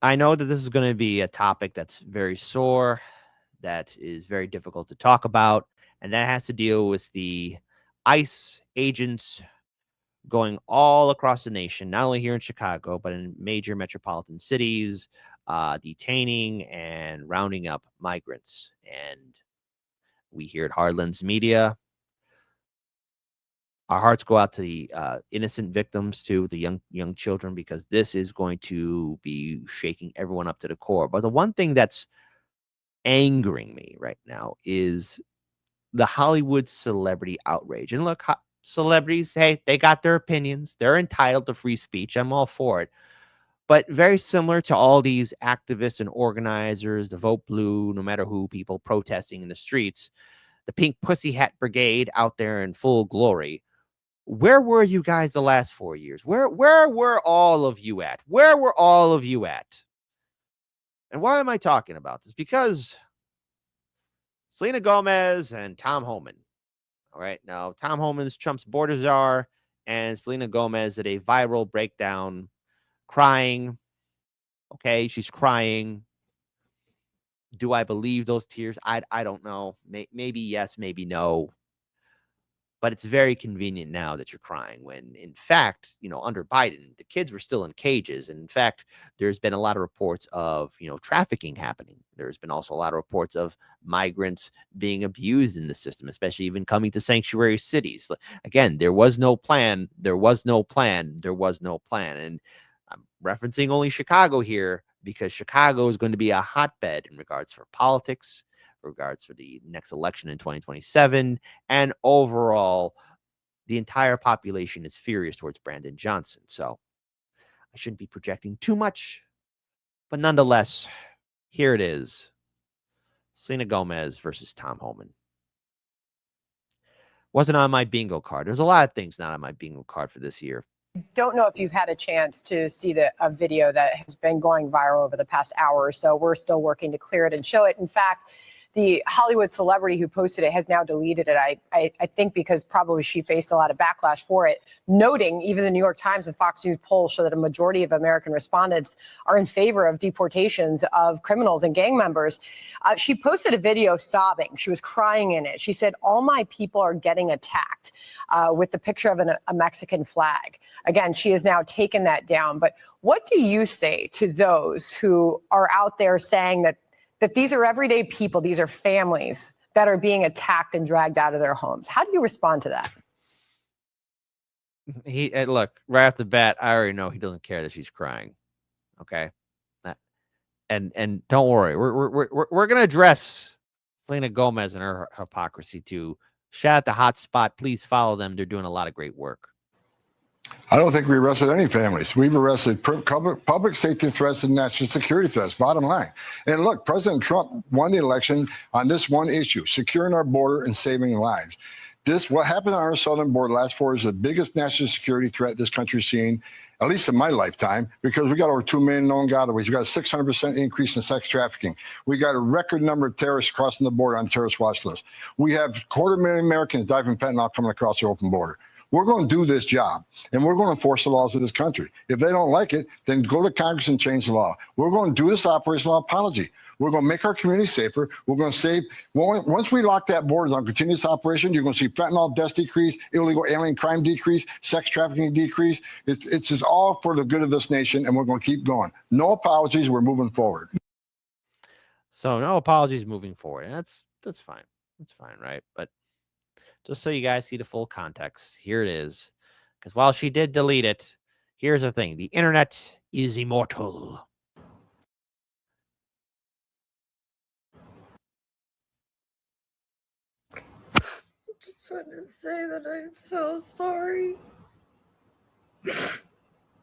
I know that this is going to be a topic that's very sore, that is very difficult to talk about, and that has to deal with the ICE agents going all across the nation, not only here in Chicago, but in major metropolitan cities, detaining and rounding up migrants. And we here at Hardlands Media, our hearts go out to the innocent victims, to the young children, because this is going to be shaking everyone up to the core. But the one thing that's angering me right now is the Hollywood celebrity outrage. And look, celebrities, hey, they got their opinions. They're entitled to free speech. I'm all for it. But very similar to all these activists and organizers, the Vote Blue, no matter who, people protesting in the streets, the Pink Pussy Hat Brigade out there in full glory. Where were you guys the last 4 years? Where were all of you at? Where were all of you at? And why am I talking about this? Because Selena Gomez and Tom Homan. All right. Now, Tom Homan's Trump's border czar, and Selena Gomez did a viral breakdown crying. Okay. She's crying. Do I believe those tears? I don't know. Maybe yes, maybe no. But it's very convenient now that you're crying when, in fact, under Biden, the kids were still in cages. And in fact, there's been a lot of reports of, trafficking happening. There's been also a lot of reports of migrants being abused in the system, especially even coming to sanctuary cities. Again, there was no plan. There was no plan. There was no plan. And I'm referencing only Chicago here because Chicago is going to be a hotbed in regards for politics, regards for the next election in 2027, and overall the entire population is furious towards Brandon Johnson. So I shouldn't be projecting too much, but nonetheless, here it is. Selena Gomez versus Tom Homan. Wasn't on my bingo card. There's a lot of things not on my bingo card for this year. Don't know if you've had a chance to see a video that has been going viral over the past hour or so. We're still working to clear it and show it. In fact, the Hollywood celebrity who posted it has now deleted it. I think because probably she faced a lot of backlash for it, noting even the New York Times and Fox News polls show that a majority of American respondents are in favor of deportations of criminals and gang members. She posted a video sobbing. She was crying in it. She said, "All my people are getting attacked," with the picture of a Mexican flag. Again, she has now taken that down. But what do you say to those who are out there saying that these are everyday people, these are families that are being attacked and dragged out of their homes? How do you respond to that? Look, right off the bat, I already know he doesn't care that she's crying. Okay, and don't worry, we're gonna address Selena Gomez and her hypocrisy too. Shout out to Hotspot. Please follow them. They're doing a lot of great work. I don't think we arrested any families. We've arrested public safety threats and national security threats, bottom line. And look, President Trump won the election on this one issue, securing our border and saving lives. What happened on our southern border last 4 years is the biggest national security threat this country's seen, at least in my lifetime, because we got over 2 million known gotaways. We got a 600% increase in sex trafficking. We got a record number of terrorists crossing the border on the terrorist watch list. We have 250,000 Americans die from fentanyl coming across the open border. We're going to do this job, and we're going to enforce the laws of this country. If they don't like it, then go to Congress and change the law. We're going to do this operational apology. We're going to make our community safer. We're going to save. Once we lock that border on continuous operation, you're going to see fentanyl deaths decrease, illegal alien crime decrease, sex trafficking decrease. It's just all for the good of this nation, and we're going to keep going. No apologies. We're moving forward. So no apologies moving forward. And that's fine. That's fine, right? But just so you guys see the full context, here it is. Because while she did delete it, here's the thing. The internet is immortal. I just want to say that I'm so sorry.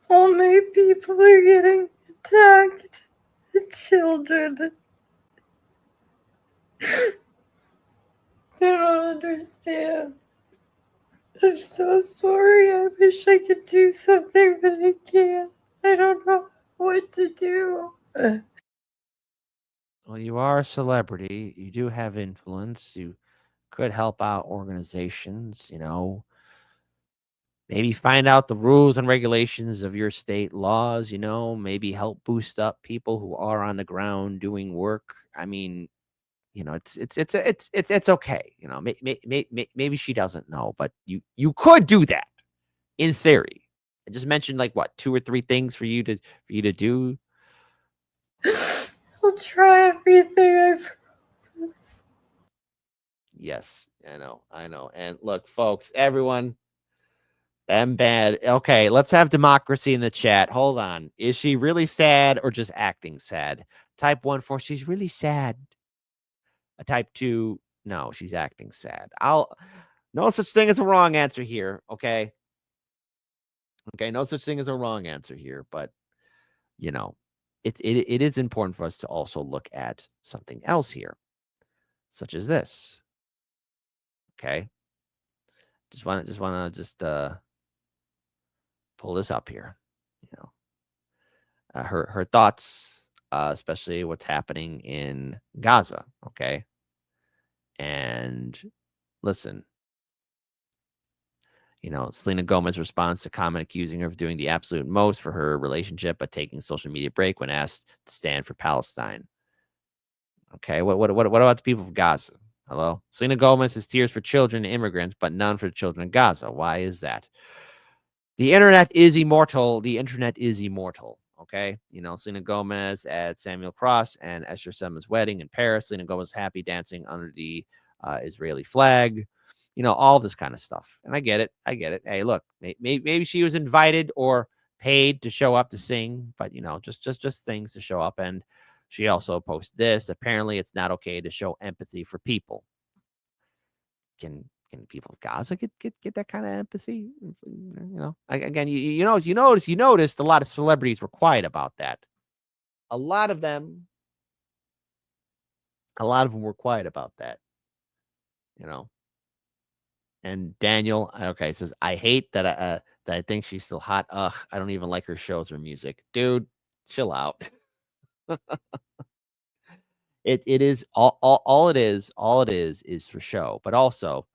All my people are getting attacked. The children. I don't understand. I'm so sorry. I wish I could do something, but I can't. I don't know what to do. Well, you are a celebrity. You do have influence. You could help out organizations, maybe find out the rules and regulations of your state laws, maybe help boost up people who are on the ground doing work. I mean, it's okay. Maybe she doesn't know, but you could do that in theory. I just mentioned like what 2 or 3 things for you to do. I'll try everything I promise. Yes, I know. And look, folks, everyone, I'm bad. Okay, let's have democracy in the chat. Hold on. Is she really sad or just acting sad? Type 1 for she's really sad. Type 2, no, she's acting sad. No such thing as a wrong answer here, okay? Okay, no such thing as a wrong answer here, but it is important for us to also look at something else here, such as this. Okay. Just want to pull this up here. Her thoughts, especially what's happening in Gaza. Okay. And listen, Selena Gomez responds to comment accusing her of doing the absolute most for her relationship, but taking a social media break when asked to stand for Palestine. Okay, what about the people of Gaza? Hello? Selena Gomez has tears for children and immigrants, but none for the children in Gaza. Why is that? The internet is immortal. The internet is immortal. Okay. Selena Gomez at Samuel Cross and Esther Sema's wedding in Paris. Selena Gomez happy dancing under the Israeli flag. All this kind of stuff. And I get it. Hey, look, maybe she was invited or paid to show up to sing, but just things to show up. And she also posted this. Apparently, it's not okay to show empathy for people. Can people of Gaza get that kind of empathy? Again, you noticed a lot of celebrities were quiet about that. A lot of them were quiet about that. And Daniel, okay, says I hate that I think she's still hot. Ugh, I don't even like her shows or music, dude. Chill out. It is all it is for show, but also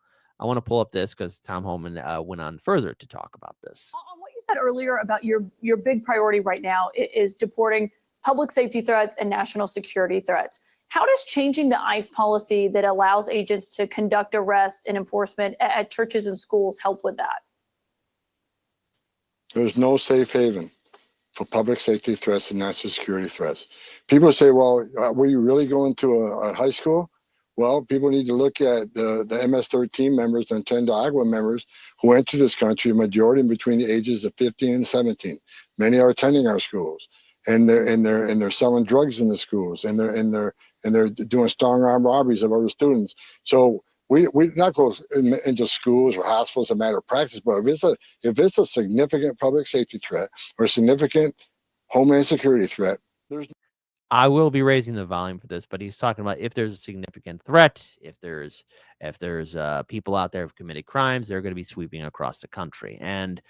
I want to pull up this because Tom Homan went on further to talk about this. On what you said earlier about your big priority right now is deporting public safety threats and national security threats. How does changing the ICE policy that allows agents to conduct arrests and enforcement at churches and schools help with that? There's no safe haven for public safety threats and national security threats. People say, well, were you really going to a high school? Well, people need to look at the MS-13 members and Tren de Agua members who entered this country, a majority between the ages of 15 and 17. Many are attending our schools, and they're selling drugs in the schools, and they're doing strong arm robberies of other students. So we not go into schools or hospitals as a matter of practice, but if it's a significant public safety threat or a significant homeland security threat, I will be raising the volume for this, but he's talking about if there's a significant threat, if there's people out there who've committed crimes, they're going to be sweeping across the country. And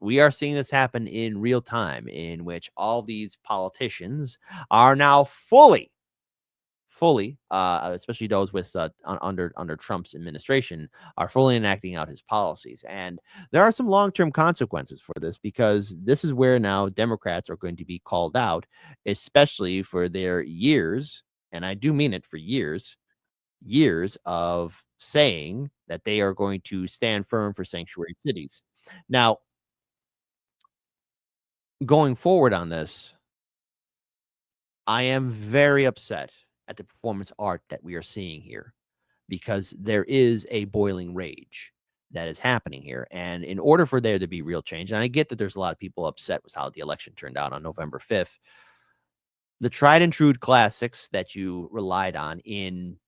we are seeing this happen in real time, in which all these politicians are now fully, especially those with under Trump's administration, are fully enacting out his policies. And there are some long-term consequences for this, because this is where now Democrats are going to be called out, especially for their years, and I do mean it, for years of saying that they are going to stand firm for sanctuary cities. Now, going forward on this, I am very upset at the performance art that we are seeing here, because there is a boiling rage that is happening here. And in order for there to be real change, and I get that there's a lot of people upset with how the election turned out on November 5th, the tried and true classics that you relied on in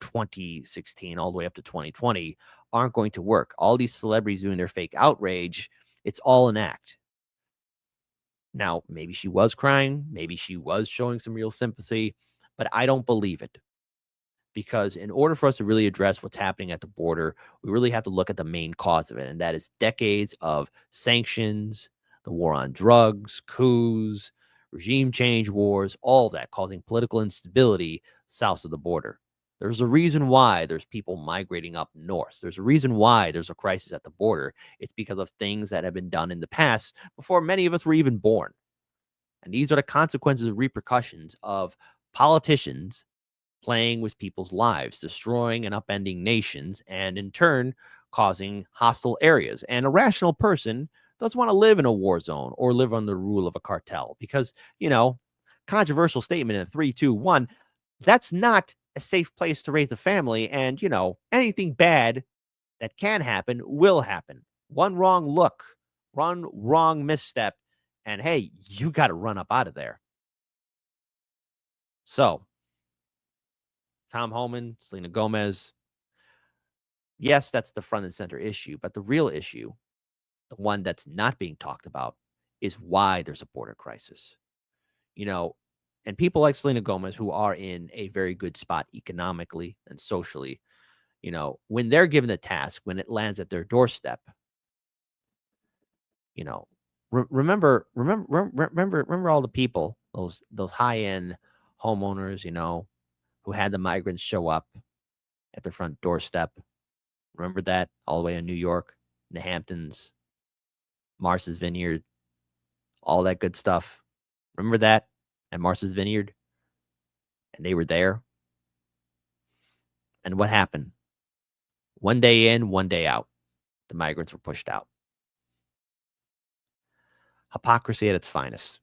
2016 all the way up to 2020 aren't going to work. All these celebrities doing their fake outrage, it's all an act. Now, maybe she was crying, maybe she was showing some real sympathy, but I don't believe it. Because in order for us to really address what's happening at the border, we really have to look at the main cause of it, and that is decades of sanctions, the war on drugs, coups, regime change wars, all of that causing political instability south of the border. There's a reason why there's people migrating up north. There's a reason why there's a crisis at the border. It's because of things that have been done in the past before many of us were even born. And these are the consequences and repercussions of politicians playing with people's lives, destroying and upending nations, and in turn, causing hostile areas. And a rational person doesn't want to live in a war zone or live under the rule of a cartel because, controversial statement in 3, 2, 1, that's not a safe place to raise a family. And, anything bad that can happen will happen. One wrong look, one wrong misstep, and hey, you got to run up out of there. So, Tom Homan, Selena Gomez, yes, that's the front and center issue, but the real issue, the one that's not being talked about, is why there's a border crisis. And people like Selena Gomez, who are in a very good spot economically and socially, when they're given the task, when it lands at their doorstep, remember all the people, those high end homeowners, who had the migrants show up at their front doorstep. Remember that all the way in New York, in the Hamptons, Martha's Vineyard, all that good stuff. Remember that at Martha's Vineyard? And they were there. And what happened? One day in, one day out, the migrants were pushed out. Hypocrisy at its finest.